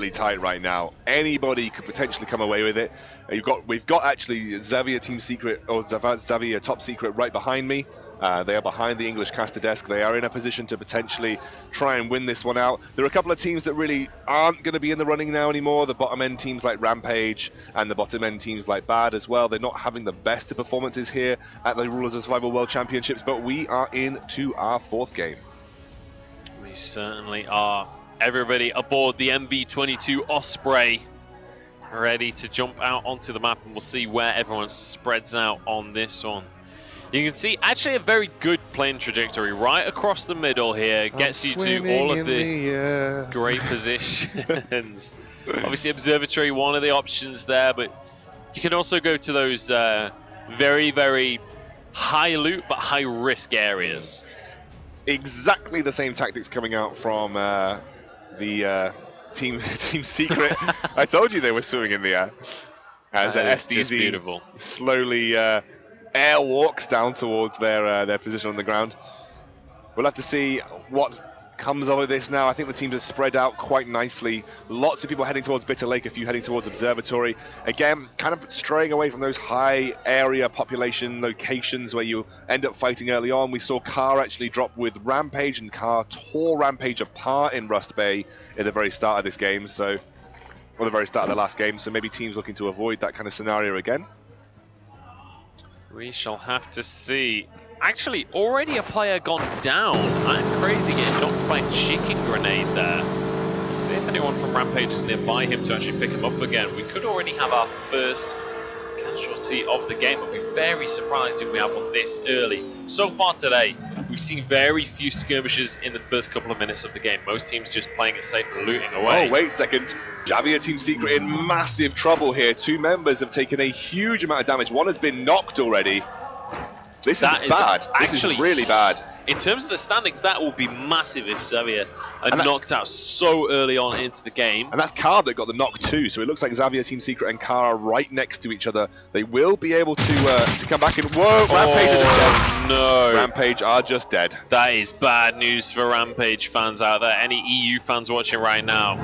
really tight right now. Anybody could potentially come away with it. We've got actually Xavier Team Secret, or Xavier Top Secret right behind me. They are behind the English caster desk. They are in a position to potentially try and win this one out. There are a couple of teams that really aren't going to be in the running now anymore. The bottom end teams like Rampage and the bottom end teams like Bad as well. They're not having the best of performances here at the Rulers of Survival World Championships, but we are into our 4th game. We certainly are. Everybody aboard the MV-22 Osprey, ready to jump out onto the map, and we'll see where everyone spreads out on this one. You can see actually a very good plane trajectory right across the middle here. Gets you to all of the great positions. Obviously observatory, one of the options there, but you can also go to those very, very high loot but high risk areas. Exactly the same tactics coming out from the Team Secret. I told you they were swimming in the air. As SDZ slowly air walks down towards their position on the ground. We'll have to see what comes of this now. I think the teams are spread out quite nicely. Lots of people heading towards Bitter Lake, a few heading towards Observatory. Again, kind of straying away from those high area population locations where you end up fighting early on. We saw Carr actually drop with Rampage, and Carr tore Rampage apart in Rust Bay at the very start of this game, or the very start of the last game, so maybe teams looking to avoid that kind of scenario again. We shall have to see. Actually, already a player gone down. I'm crazy getting knocked by a chicken grenade there. We'll see if anyone from Rampage is nearby him to actually pick him up again. We could already have our first casualty of the game. I'd be very surprised if we have one this early. So far today, we've seen very few skirmishes in the first couple of minutes of the game. Most teams just playing it safe and looting away. Oh, wait a second. Xavier Team Secret in massive trouble here. 2 members have taken a huge amount of damage. One has been knocked already. This is bad. This is really bad. In terms of the standings, that will be massive if Xavier are knocked out so early on into the game. And that's Carr that got the knock too, so it looks like Xavier Team Secret and Carr are right next to each other. They will be able to come back in. Whoa, Rampage are dead. No. Rampage are just dead. That is bad news for Rampage fans out there. Any EU fans watching right now,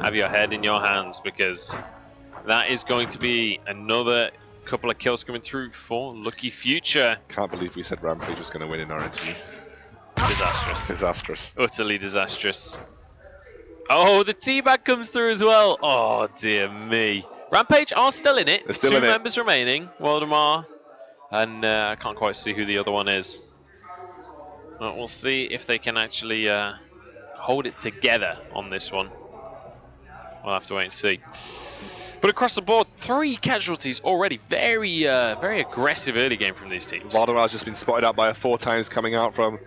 have your head in your hands, because that is going to be another couple of kills coming through for Lucky Future. Can't believe we said Rampage was going to win in our interview. Disastrous. Disastrous. Utterly disastrous. Oh, the teabag comes through as well. Oh, dear me. Rampage are still in it. They're still 2 members remaining. Waldemar. And I can't quite see who the other one is. But we'll see if they can actually hold it together on this one. We'll have to wait and see. But across the board, 3 casualties already. Very aggressive early game from these teams. Valdemar's just been spotted out by a 4 times coming out from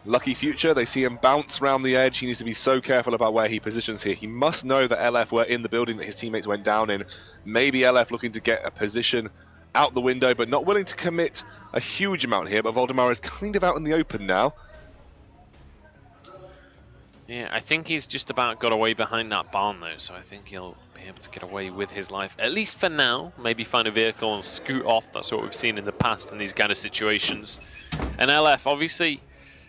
Lucky Future. They see him bounce around the edge. He needs to be so careful about where he positions here. He must know that LF were in the building that his teammates went down in. Maybe LF looking to get a position out the window, but not willing to commit a huge amount here. But Valdemar is kind of out in the open now. Yeah, I think he's just about got away behind that barn though, so I think he'll be able to get away with his life, at least for now. Maybe find a vehicle and scoot off. That's what we've seen in the past in these kind of situations. And LF, obviously,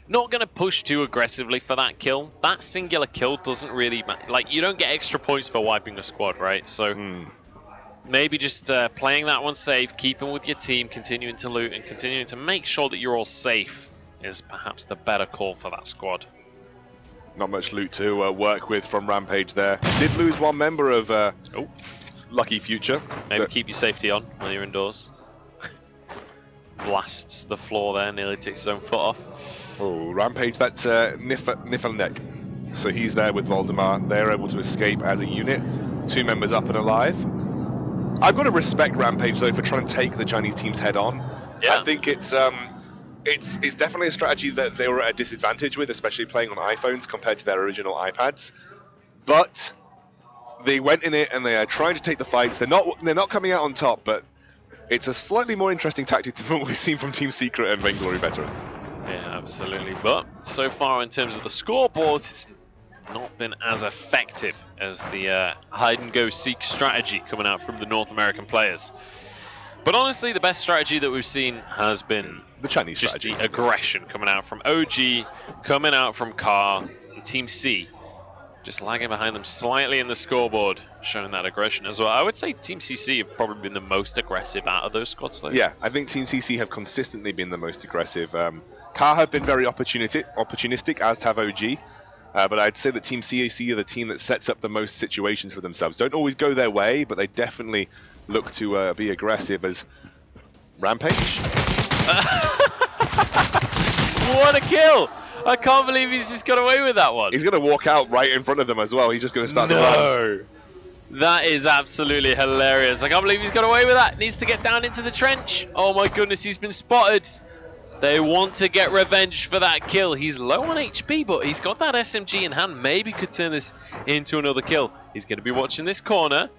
not going to push too aggressively for that kill. That singular kill doesn't really matter. Like, you don't get extra points for wiping a squad, right? So maybe just playing that one safe, keeping with your team, continuing to loot, and continuing to make sure that you're all safe is perhaps the better call for that squad. Not much loot to work with from Rampage there. Did lose 1 member of Lucky Future. Maybe keep your safety on when you're indoors. Blasts the floor there, nearly takes his own foot off. Oh, Rampage, that's Niffelneck. So he's there with Valdemar. They're able to escape as a unit. 2 members up and alive. I've got to respect Rampage, though, for trying to take the Chinese team's head on. Yeah. I think it's definitely a strategy that they were at a disadvantage with, especially playing on iPhones compared to their original iPads. But they went in it and they are trying to take the fights. They're not coming out on top, but it's a slightly more interesting tactic than what we've seen from Team Secret and Vainglory veterans. Yeah, absolutely. But so far, in terms of the scoreboard, it's not been as effective as the hide-and-go-seek strategy coming out from the North American players. But honestly, the best strategy that we've seen has been the Chinese just strategy. The aggression coming out from OG, coming out from Carr, and Team C. just lagging behind them slightly in the scoreboard, showing that aggression as well. I would say Team CC have probably been the most aggressive out of those squads, though. Yeah, I think Team CC have consistently been the most aggressive. Car have been very opportunistic, as have OG. But I'd say that Team CAC are the team that sets up the most situations for themselves. Don't always go their way, but they definitely look to be aggressive as Rampage. What a kill! I can't believe he's just got away with that one. He's going to walk out right in front of them as well. He's just going to start to run. That is absolutely hilarious. I can't believe he's got away with that. Needs to get down into the trench. Oh my goodness, he's been spotted. They want to get revenge for that kill. He's low on HP, but he's got that SMG in hand. Maybe could turn this into another kill. He's going to be watching this corner.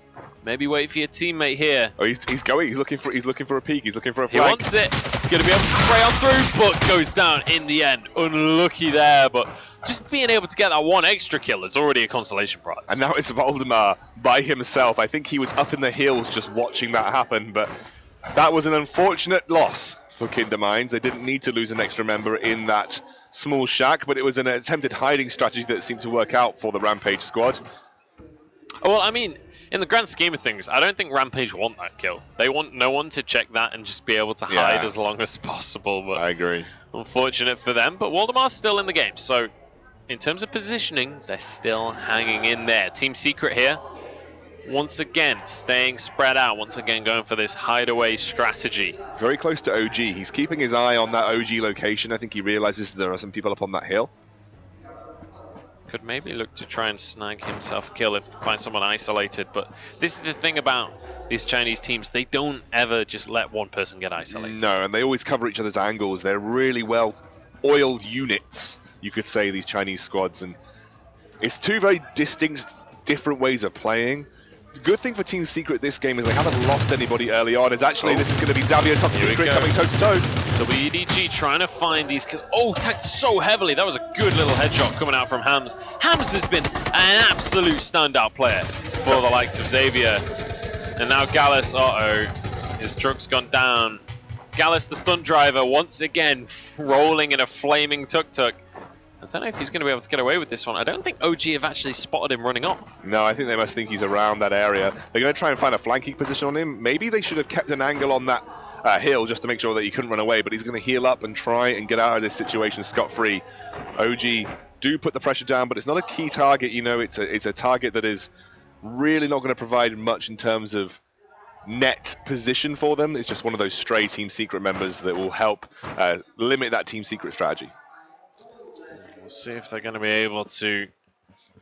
Maybe wait for your teammate here. Oh, he's going. He's looking for a peek. He's looking for a flank. He wants it. He's going to be able to spray on through, but goes down in the end. Unlucky there, but just being able to get that one extra kill is already a consolation prize. And now it's Valdemar by himself. I think he was up in the hills just watching that happen, but that was an unfortunate loss for Kinder Minds. They didn't need to lose an extra member in that small shack, but it was an attempted hiding strategy that seemed to work out for the Rampage squad. Well, I mean, in the grand scheme of things, I don't think Rampage want that kill. They want no one to check that and just be able to hide as long as possible. But I agree. Unfortunate for them, but Waldemar's still in the game. So, in terms of positioning, they're still hanging in there. Team Secret here, once again, staying spread out. Once again, going for this hideaway strategy. Very close to OG. He's keeping his eye on that OG location. I think he realizes there are some people up on that hill. Could maybe look to try and snag himself a kill if he can find someone isolated, but this is the thing about these Chinese teams, they don't ever just let one person get isolated. No, and they always cover each other's angles. They're really well oiled units, you could say, these Chinese squads, and it's two very distinct, different ways of playing. The good thing for Team Secret this game is they haven't lost anybody early on. Is actually this is going to be Xavier Top Secret coming toe to toe. WEDG trying to find these kills. Oh, tagged so heavily. That was a good little headshot coming out from Hams. Hams has been an absolute standout player for the likes of Xavier. And now Gallus, his truck's gone down. Gallus, the stunt driver, once again rolling in a flaming tuk-tuk. I don't know if he's going to be able to get away with this one. I don't think OG have actually spotted him running off. No, I think they must think he's around that area. They're going to try and find a flanking position on him. Maybe they should have kept an angle on that hill just to make sure that he couldn't run away, but he's going to heal up and try and get out of this situation scot-free. OG do put the pressure down, but it's not a key target. You know, it's a target that is really not going to provide much in terms of net position for them. It's just one of those stray Team Secret members that will help limit that Team Secret strategy. We'll see if they're going to be able to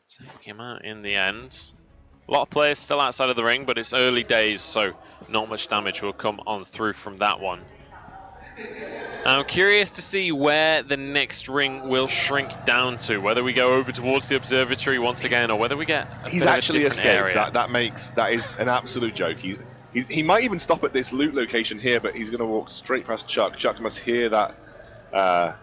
take him out in the end. A lot of players still outside of the ring, but it's early days, so not much damage will come on through from that one. I'm curious to see where the next ring will shrink down to, whether we go over towards the observatory once again, or whether we get He's actually escaped. That is an absolute joke. He might even stop at this loot location here, but he's going to walk straight past Chuck. Chuck must hear that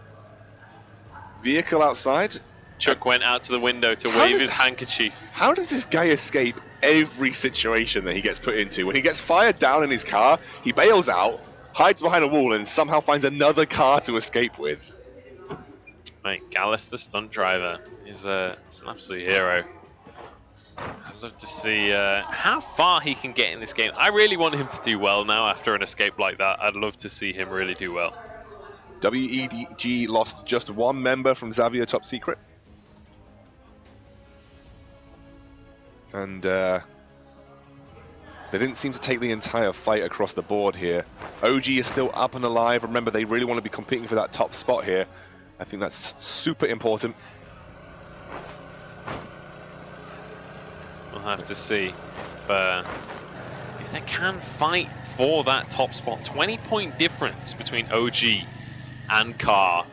vehicle outside. Chuck went out to the window to wave his handkerchief. How does this guy escape every situation that he gets put into? When he gets fired down in his car, he bails out, hides behind a wall, and somehow finds another car to escape with. Mate, Gallus, the stunt driver, is an absolute hero. I'd love to see how far he can get in this game. I really want him to do well now after an escape like that. I'd love to see him really do well. WEDG lost just one member from Xavier Top Secret. And they didn't seem to take the entire fight across the board here. OG is still up and alive. Remember, they really want to be competing for that top spot here. I think that's super important. We'll have to see if they can fight for that top spot. 20-point difference between OG and Carr.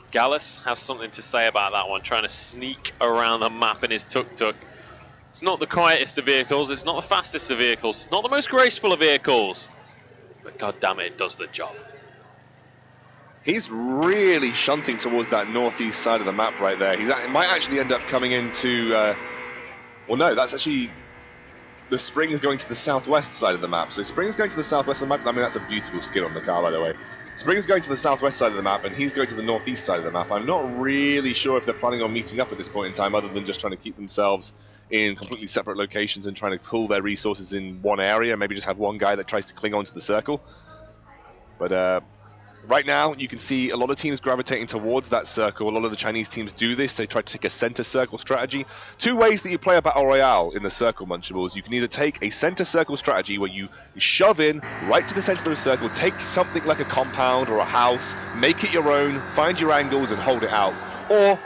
Gallus has something to say about that one, trying to sneak around the map in his tuk-tuk. It's not the quietest of vehicles, it's not the fastest of vehicles, it's not the most graceful of vehicles, but god damn it, it does the job. He's really shunting towards that northeast side of the map right there. He might actually end up coming into... well, no, that's actually... The spring is going to the southwest side of the map. So spring is going to the southwest of the map. I mean, that's a beautiful skin on the car, by the way. Springer's going to the southwest side of the map, and he's going to the northeast side of the map. I'm not really sure if they're planning on meeting up at this point in time, other than just trying to keep themselves in completely separate locations and trying to pool their resources in one area. Maybe just have one guy that tries to cling on to the circle. But right now, you can see a lot of teams gravitating towards that circle. A lot of the Chinese teams do this. They try to take a center circle strategy. Two ways that you play a battle royale in the circle, Munchables. You can either take a center circle strategy where you shove in right to the center of the circle, take something like a compound or a house, make it your own, find your angles and hold it out. Or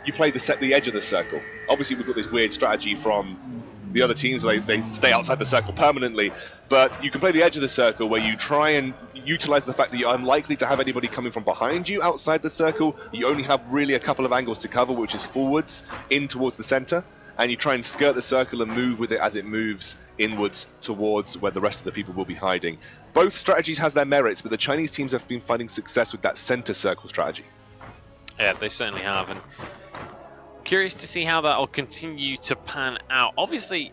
you play the edge of the circle. Obviously, we've got this weird strategy from the other teams, they stay outside the circle permanently, but you can play the edge of the circle where you try and utilize the fact that you're unlikely to have anybody coming from behind you outside the circle. You only have really a couple of angles to cover, which is forwards in towards the center, and you try and skirt the circle and move with it as it moves inwards towards where the rest of the people will be hiding. Both strategies have their merits, but the Chinese teams have been finding success with that center circle strategy. Yeah, they certainly have, and curious to see how that'll continue to pan out. Obviously,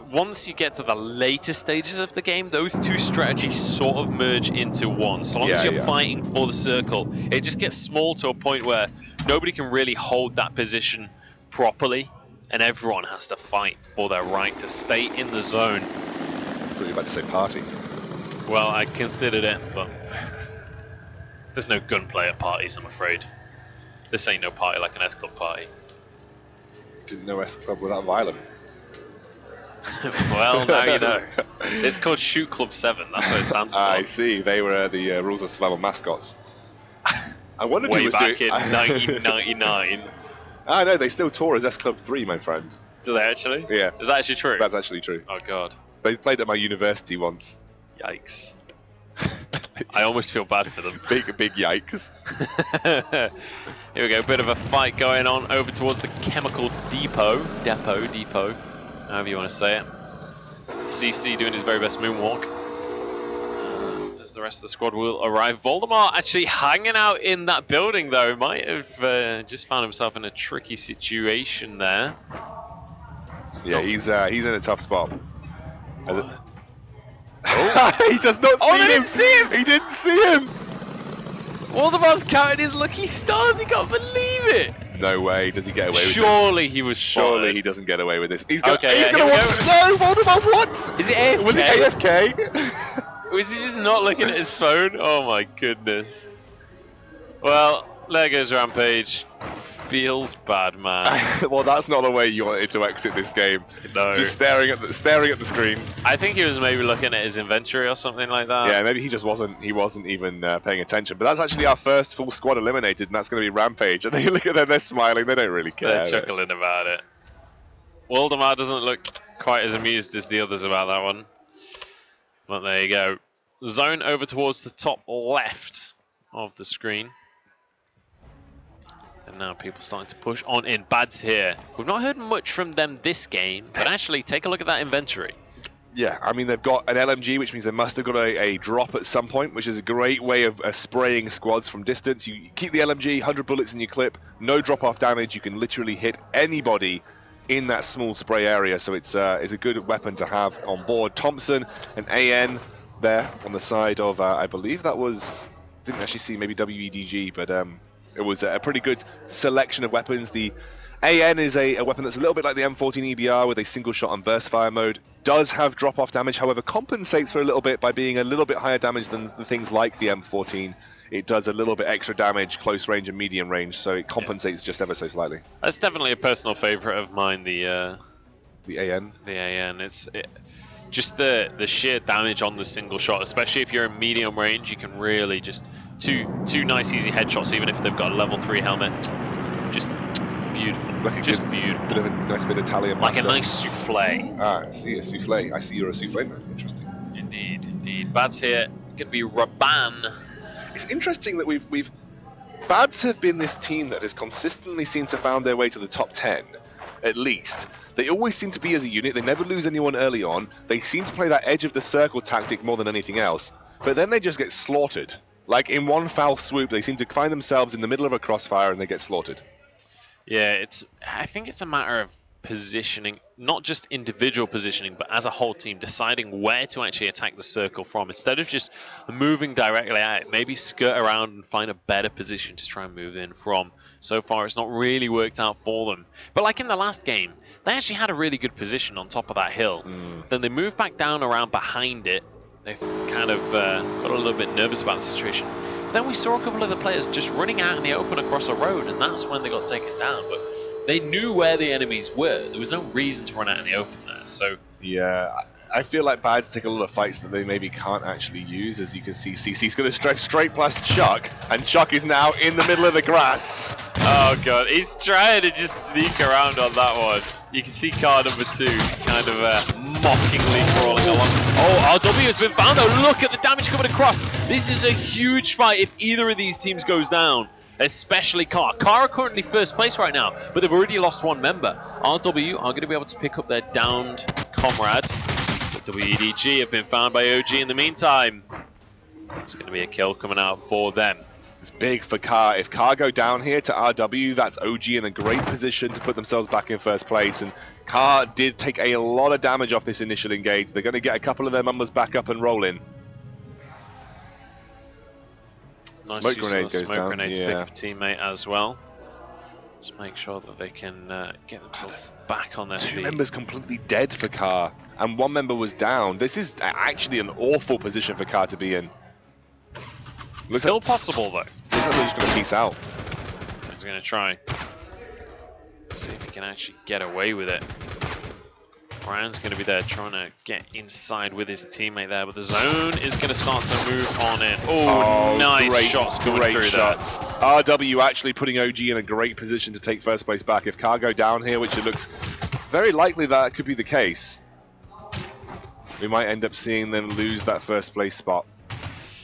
once you get to the later stages of the game, those two strategies sort of merge into one. So long as you're fighting for the circle, it just gets small to a point where nobody can really hold that position properly, and everyone has to fight for their right to stay in the zone. I thought you were about to say party. Well, I considered it, but there's no gunplay at parties, I'm afraid. This ain't no party like an S-Club party. Didn't know S-Club were that violent. Well, now you know. It's called Shoot Club 7, that's what it stands for. I see, they were the Rules of Survival mascots. I wondered Way who was back doing... in 1999. Ah, no, they still tour as S-Club 3, my friend. Do they actually? Yeah. Is that actually true? That's actually true. Oh, God. They played at my university once. Yikes. I almost feel bad for them. Big yikes. Here we go, bit of a fight going on over towards the chemical depot, however you want to say it. CC doing his very best moonwalk. As the rest of the squad will arrive. Voldemort actually hanging out in that building though, might have just found himself in a tricky situation there. Yeah, he's in a tough spot. Oh. He does not see him! They didn't see him! He didn't see him! Voldemort's counting his lucky stars, he can't believe it! No way, does he get away with this? Surely he was spotted. Surely he doesn't get away with this. He's gonna, okay, he's gonna watch. No, Voldemort, what? Is it AFK? Was it AFK? Was he just not looking at his phone? Oh my goodness. Well, there goes Rampage. Feels bad, man. Well, that's not the way you wanted to exit this game. No. Just staring at the screen. I think he was maybe looking at his inventory or something like that. Yeah, maybe he just wasn't. He wasn't even paying attention. But that's actually our first full squad eliminated, and that's going to be Rampage. And they look at them, they're smiling. They don't really care. They're chuckling about it. Waldemar doesn't look quite as amused as the others about that one. But there you go. Zone over towards the top left of the screen. And now people starting to push on in. Bad's here. We've not heard much from them this game, but actually take a look at that inventory. Yeah, I mean, they've got an LMG, which means they must have got a drop at some point, which is a great way of spraying squads from distance. You keep the LMG, 100 bullets in your clip, no drop-off damage. You can literally hit anybody in that small spray area, so it's a good weapon to have on board. Thompson and AN there on the side of, I believe that was, didn't actually see maybe WEDG, but it was a pretty good selection of weapons. The AN is a weapon that's a little bit like the M14 EBR with a single shot and burst fire mode. Does have drop-off damage, however, compensates for a little bit by being a little bit higher damage than the things like the M14. It does a little bit extra damage, close range and medium range, so it compensates just ever so slightly. That's definitely a personal favourite of mine, the AN. The AN. Just the sheer damage on the single shot, especially if you're in medium range, you can really just two nice easy headshots, even if they've got a level 3 helmet. Just beautiful. Like just beautiful. Bit of a nice bit of Italian. Like a nice souffle. Ah, I see a souffle. I see you're a souffle man. Interesting. Indeed, indeed. Bad's here. Gonna be Raban. It's interesting that we've Bads have been this team that has consistently seemed to found their way to the top 10, at least. They always seem to be as a unit. They never lose anyone early on. They seem to play that edge of the circle tactic more than anything else. But then they just get slaughtered. Like in one foul swoop, they seem to find themselves in the middle of a crossfire and they get slaughtered. Yeah, I think it's a matter of positioning, not just individual positioning, but as a whole team, deciding where to actually attack the circle from. Instead of just moving directly at it, maybe skirt around and find a better position to try and move in from. So far, it's not really worked out for them. But like in the last game, they actually had a really good position on top of that hill. Then they moved back down around behind it. They've kind of got a little bit nervous about the situation. But then we saw a couple of the players just running out in the open across a road, and that's when they got taken down. But they knew where the enemies were. There was no reason to run out in the open there. So yeah, I feel like Bad's take a lot of fights that they maybe can't actually use. As you can see, CC's going to stretch straight past Chuck, and Chuck is now in the middle of the grass. Oh god, he's trying to just sneak around on that one. You can see car number 2 kind of mockingly crawling along. Oh, RW has been found though. Look at the damage coming across. This is a huge fight if either of these teams goes down. Especially Car. Car are currently first place right now, but they've already lost one member. RW are going to be able to pick up their downed comrade. But WEDG have been found by OG in the meantime. It's going to be a kill coming out for them. It's big for Car. If Car go down here to RW, that's OG in a great position to put themselves back in first place. And Car did take a lot of damage off this initial engage. They're going to get a couple of their members back up and rolling. Nice Smoke grenade goes smoke down. grenade to pick up a teammate as well. Just make sure that they can get themselves back on their feet. 2 members completely dead for Car, and 1 member was down. This is actually an awful position for Car to be in. Still possible though. Looks like they're just going to peace out. He's going to try. See if he can actually get away with it. Brian's going to be there trying to get inside with his teammate there, but the zone is going to start to move on in. Oh, nice shots coming through shots. There. RW actually putting OG in a great position to take first place back. If Car go down here, which it looks very likely that could be the case, we might end up seeing them lose that first place spot.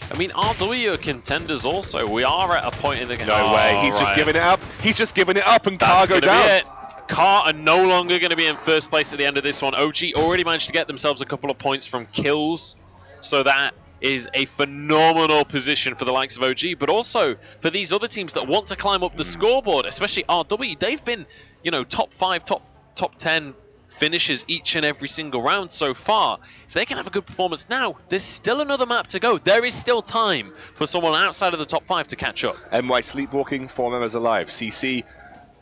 I mean, RW are contenders also. We are at a point in the game. No way, he's just giving it up. He's just giving it up and Car go down. Car are no longer going to be in first place at the end of this one. OG already managed to get themselves a couple of points from kills, so that is a phenomenal position for the likes of OG, but also for these other teams that want to climb up the scoreboard, especially RW. They've been, you know, top 5, top 10 finishes each and every single round so far. If they can have a good performance now, there's still another map to go. There is still time for someone outside of the top 5 to catch up. MY Sleepwalking, 4 members alive. CC,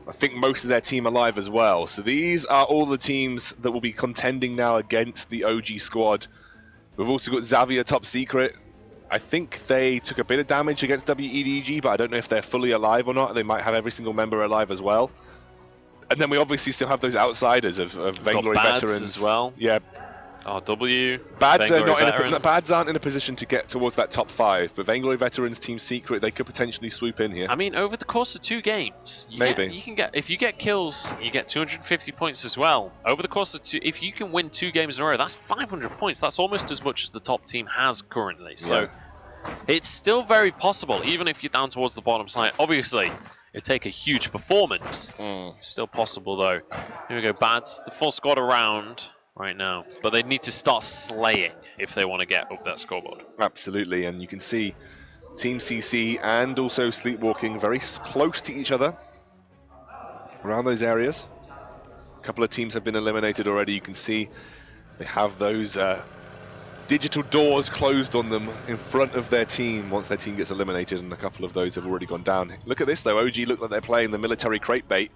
I think most of their team alive as well. So these are all the teams that will be contending now against the OG squad. We've also got Xavier Top Secret. I think they took a bit of damage against WEDG, but I don't know if they're fully alive or not. They might have every single member alive as well. And then we obviously still have those outsiders of Vainglory veterans as well. Yeah. RW. Bads aren't in a position to get towards that top 5, but Vainglory veterans, Team Secret, they could potentially swoop in here. I mean, over the course of 2 games, if you get kills, you get 250 points as well. Over the course of 2, if you can win 2 games in a row, that's 500 points. That's almost as much as the top team has currently. So it's still very possible, even if you're down towards the bottom side. Obviously, it'd take a huge performance. Still possible though. Here we go, Bads, the full squad around right now, but they need to start slaying if they want to get up that scoreboard. Absolutely, and you can see Team CC and also Sleepwalking very close to each other around those areas. A couple of teams have been eliminated already. You can see they have those digital doors closed on them in front of their team once their team gets eliminated, and a couple of those have already gone down. Look at this though, OG look like they're playing the military crate bait,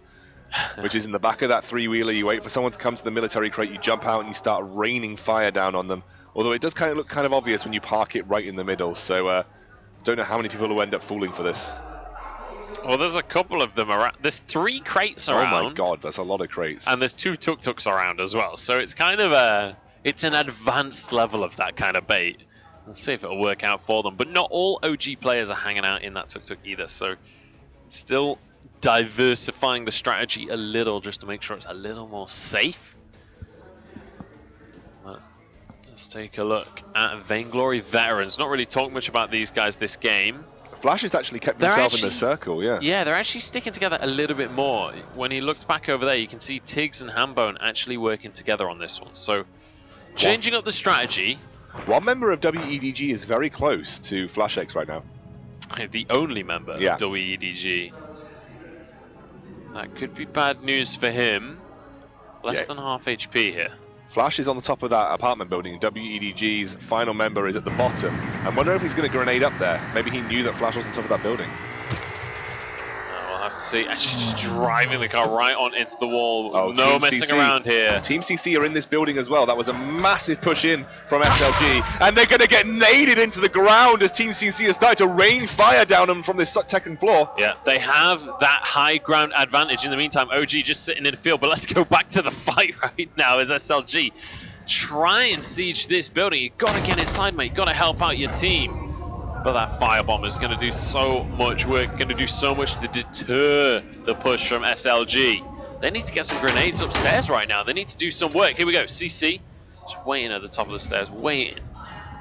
which is in the back of that 3-wheeler. You wait for someone to come to the military crate, you jump out and you start raining fire down on them. Although it does kind of look kind of obvious when you park it right in the middle, so don't know how many people will end up falling for this. Well, there's a couple of them around. There's 3 crates around. Oh my god, that's a lot of crates. And there's 2 tuk-tuks around as well, so it's kind of it's an advanced level of that kind of bait. Let's see if it'll work out for them. But not all OG players are hanging out in that tuk-tuk either, so still diversifying the strategy a little just to make sure it's a little more safe. But let's take a look at Vainglory Veterans. Not really talking much about these guys this game. Flash has actually kept himself in the circle, yeah. Yeah, they're actually sticking together a little bit more. When he looked back over there, you can see Tiggs and Hambone actually working together on this one. So, changing up the strategy. One member of WEDG is very close to FlashX right now. The only member of WEDG. That could be bad news for him. Less than half HP here. Flash is on the top of that apartment building. WEDG's final member is at the bottom. I wonder if he's going to grenade up there. Maybe he knew that Flash was on top of that building. We'll have to see. Actually, just driving the car right on into the wall. Oh, no messing around here. Team CC are in this building as well. That was a massive push in from SLG. And they're going to get naded into the ground as Team CC has started to rain fire down them from this second floor. Yeah, they have that high ground advantage. In the meantime, OG just sitting in the field. But let's go back to the fight right now as SLG try and siege this building. You've got to get inside, mate. You've got to help out your team. But that firebomb is going to do so much work, going to do so much to deter the push from SLG. They need to get some grenades upstairs right now. They need to do some work. Here we go. CC just waiting at the top of the stairs, waiting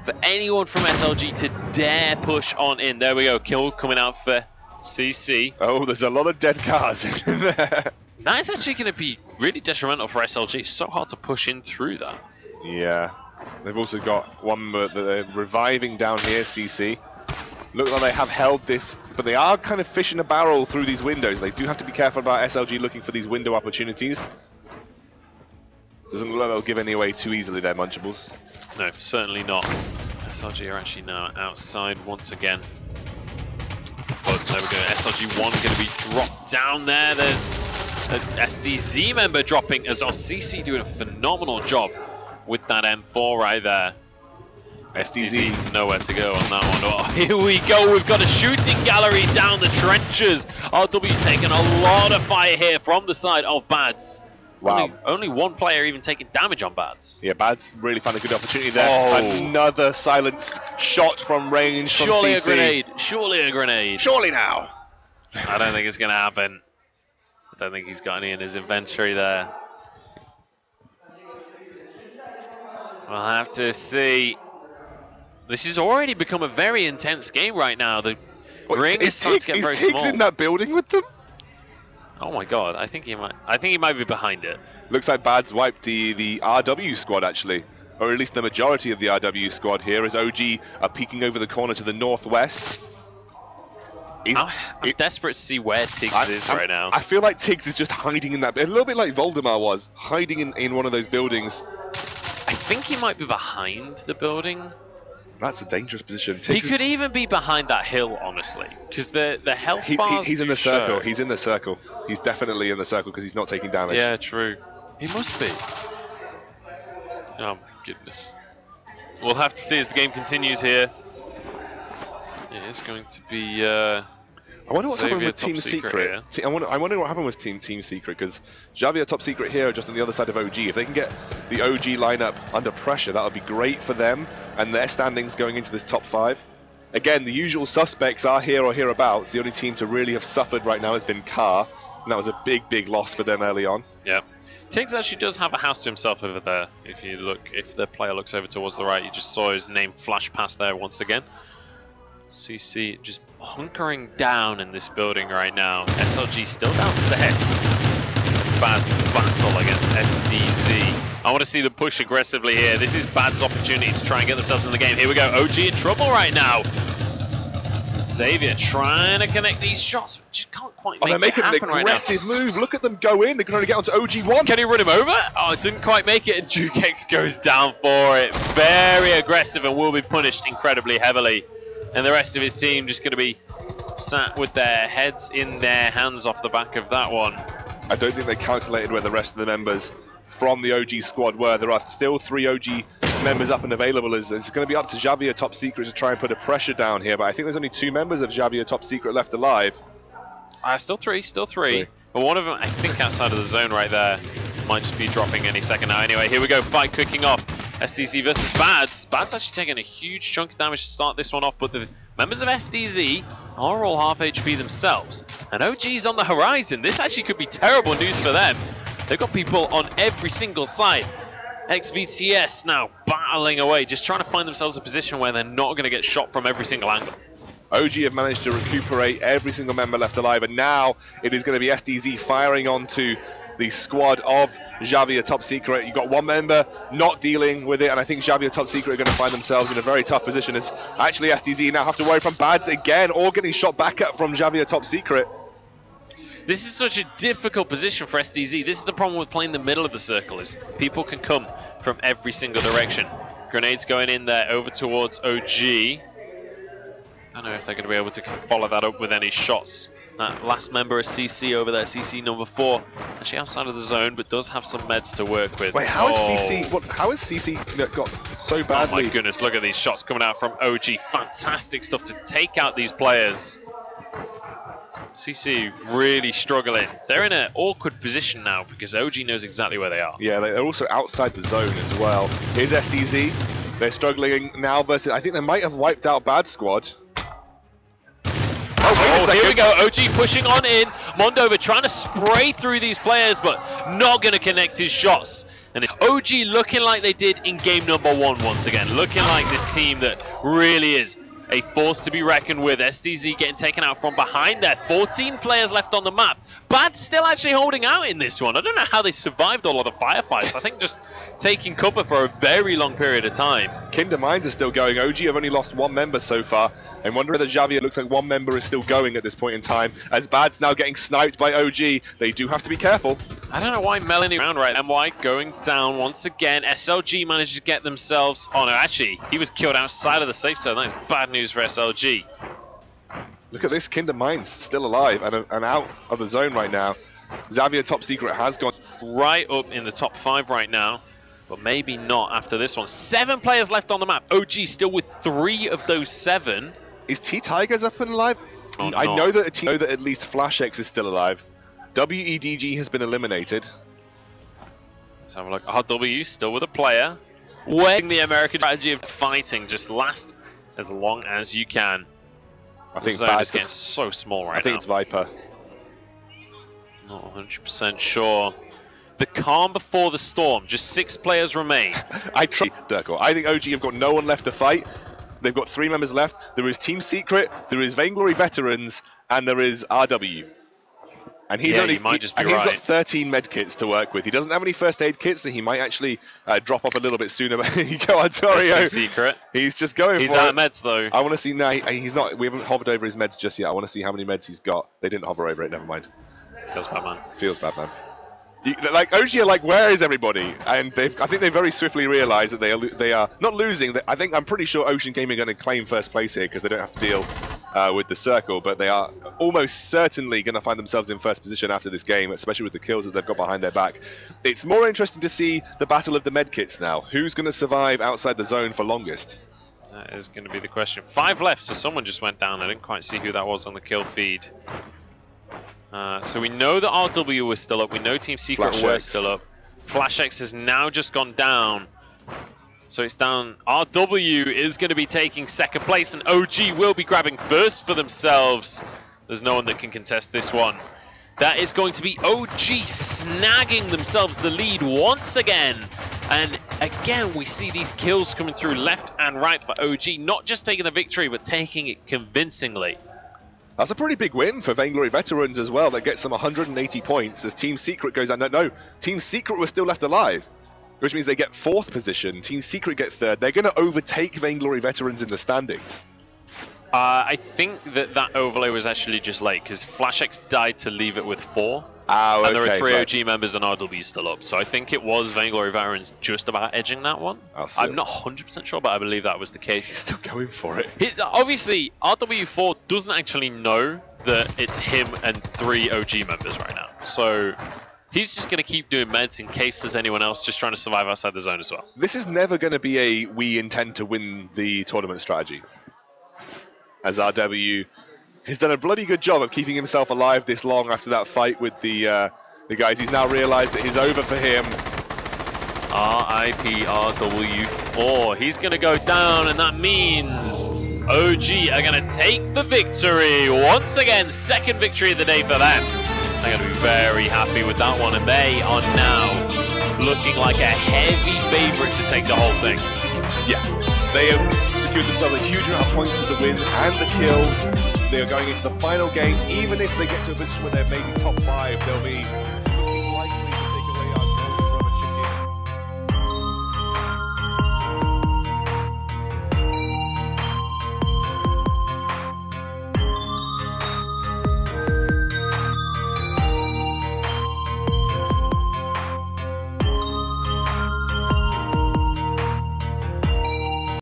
for anyone from SLG to dare push on in. There we go. Kill coming out for CC. Oh, there's a lot of dead cars in there. That is actually going to be really detrimental for SLG. It's so hard to push in through that. Yeah. They've also got one that they're reviving down here, CC. Look like they have held this, but they are kind of fishing a barrel through these windows. They do have to be careful about SLG looking for these window opportunities. Doesn't look like they'll give any away too easily there, Munchables. No, certainly not. SLG are actually now outside once again. But there we go, SLG1 going to be dropped down there. There's an SDZ member dropping as well. CC doing a phenomenal job with that M4 right there. SDZ nowhere to go on that one. Oh, here we go. We've got a shooting gallery down the trenches. RW taking a lot of fire here from the side of Bads. Wow. Only one player even taking damage on Bads. Yeah, Bads really found a good opportunity there. Oh. Another silent shot from range from Surely CC. a grenade. Surely a grenade. Surely now. I don't think it's going to happen. I don't think he's got any in his inventory there. We'll have to see. This has already become a very intense game right now. The ring is starting to get very small. Is Tiggs in that building with them? Oh my god, I think he might be behind it. Looks like Bad's wiped the RW squad actually. Or at least the majority of the RW squad here as OG are peeking over the corner to the northwest. I'm desperate to see where Tiggs is right now. I feel like Tiggs is just hiding in that, a little bit like Voldemar was, hiding in one of those buildings. I think he might be behind the building. That's a dangerous position. He could even be behind that hill, honestly, because the health bars he's in the circle. He's in the circle. He's definitely in the circle because he's not taking damage. Yeah, true. He must be. Oh my goodness. We'll have to see as the game continues here. It is going to be. I wonder what's happened with Team Secret. I wonder what happened with Team Secret because Xavier Top Secret here are just on the other side of OG. If they can get the OG lineup under pressure, that would be great for them and their standings going into this top 5. Again, the usual suspects are here or hereabouts. The only team to really have suffered right now has been Car, and that was a big loss for them early on. Yeah. Tiggs actually does have a house to himself over there. If the player looks over towards the right, you just saw his name flash past there once again. CC just hunkering down in this building right now. SLG still downstairs. It's Bad's battle against SDZ. I want to see them push aggressively here. This is Bad's opportunity to try and get themselves in the game. Here we go. OG in trouble right now. Xavier trying to connect these shots. Just can't quite make it happen right now. They're making an aggressive move. Look at them go in. They can only get onto OG1. Can he run him over? Oh, didn't quite make it. And Jukex goes down for it. Very aggressive and will be punished incredibly heavily. And the rest of his team just going to be sat with their heads in their hands off the back of that one. I don't think they calculated where the rest of the members from the OG squad were. There are still 3 OG members up and available. It's going to be up to Xavier Top Secret to try and put a pressure down here, but I think there's only 2 members of Xavier Top Secret left alive. Still three. But one of them, I think, outside of the zone right there, might just be dropping any second now. Anyway, here we go, fight kicking off. SDZ versus Bads. Bads actually taking a huge chunk of damage to start this one off, but the members of SDZ are all half HP themselves. And OG's on the horizon. This actually could be terrible news for them. They've got people on every single side. XVTS now battling away, just trying to find themselves a position where they're not going to get shot from every single angle. OG have managed to recuperate every single member left alive, and now it is going to be SDZ firing onto the squad of Xavier Top Secret. You've got one member not dealing with it, and I think Xavier Top Secret are going to find themselves in a very tough position as actually SDZ now have to worry from Bads again, or getting shot back up from Xavier Top Secret. This is such a difficult position for SDZ. This is the problem with playing the middle of the circle, is people can come from every single direction. Grenades going in there over towards OG. Don't know if they're going to be able to follow that up with any shots. That last member of CC over there, CC number 4, actually outside of the zone, but does have some meds to work with. Wait, how is CC? How has CC got so badly? Oh my goodness! Look at these shots coming out from OG. Fantastic stuff to take out these players. CC really struggling. They're in an awkward position now because OG knows exactly where they are. Yeah, they're also outside the zone as well. Here's SDZ. They're struggling now versus. I think they might have wiped out Bad Squad. Oh, here we go. OG pushing on in. Mondover trying to spray through these players, but not going to connect his shots. And OG looking like they did in game number 1 once again. Looking like this team that really is a force to be reckoned with. SDZ getting taken out from behind there. 14 players left on the map. Bad still actually holding out in this one. I don't know how they survived all of the firefights. I think just taking cover for a very long period of time. Kinder Mines are still going. OG have only lost 1 member so far. And wonder whether Javier looks like 1 member is still going at this point in time. As Bad's now getting sniped by OG. They do have to be careful. I don't know why Melanie around right. MY going down once again. SLG managed to get themselves. Oh no, actually, he was killed outside of the safe zone. That is bad news for SLG. Look at this, Kinder Mines still alive and out of the zone right now. Xavier Top Secret has gone right up in the top 5 right now, but maybe not after this one. 7 players left on the map. OG still with 3 of those 7. Is T-Tigers up and alive? Oh, I know that at least Flash X is still alive. WEDG has been eliminated. Let's have a look. RW still with a player. Weighing the American strategy of fighting, just last as long as you can. I think the zone is getting so small right now. I think it's Viper. Not 100% sure. The calm before the storm. Just 6 players remain. I think OG have got no one left to fight. They've got 3 members left. There is Team Secret, there is Vainglory Veterans, and there is RW. And he's got 13 med kits to work with. He doesn't have any first aid kits, so he might actually drop off a little bit sooner. But you go, Artorio. Secret. He's just going he's for it. He's out of meds, though. I want to see now. He's not. We haven't hovered over his meds just yet. I want to see how many meds he's got. They didn't hover over it. Never mind. Feels bad, man. Feels bad, man. Like OG are like, where is everybody? And I think they very swiftly realised that they are not losing. I'm pretty sure Ocean Gaming are going to claim first place here because they don't have to deal with the circle, but they are almost certainly going to find themselves in first position after this game, especially with the kills that they've got behind their back. It's more interesting to see the battle of the medkits now. Who's going to survive outside the zone for longest? That is going to be the question. 5 left, so someone just went down. I didn't quite see who that was on the kill feed. So we know that RW was still up. We know Team Secret were still up. Flash X has now just gone down. So it's down. RW is going to be taking 2nd place, and OG will be grabbing first for themselves. There's no one that can contest this one. That is going to be OG snagging themselves the lead once again. And again, we see these kills coming through left and right for OG. Not just taking the victory, but taking it convincingly. That's a pretty big win for Vainglory Veterans as well. That gets them 180 points as Team Secret goes down. No, Team Secret was still left alive, which means they get 4th position. Team Secret get 3rd. They're going to overtake Vainglory Veterans in the standings. I think that overlay was actually just late because FlashX died to leave it with 4. Oh, and there are 3 OG members and RW still up. So I think it was Vainglory Veterans just about edging that one. I'm not 100% sure, but I believe that was the case. He's still going for it. Obviously, RW4 doesn't actually know that it's him and 3 OG members right now. So he's just going to keep doing meds in case there's anyone else just trying to survive outside the zone as well. This is never going to be a we intend to win the tournament strategy. As RW has done a bloody good job of keeping himself alive this long after that fight with the guys. He's now realised that it's over for him. RIP RW4. He's going to go down, and that means OG are going to take the victory. Once again, 2nd victory of the day for them. They're going to be very happy with that one, and they are now looking like a heavy favourite to take the whole thing. Yeah, they have secured themselves a huge amount of points with the win and the kills. They are going into the final game, even if they get to a position where they're maybe top 5.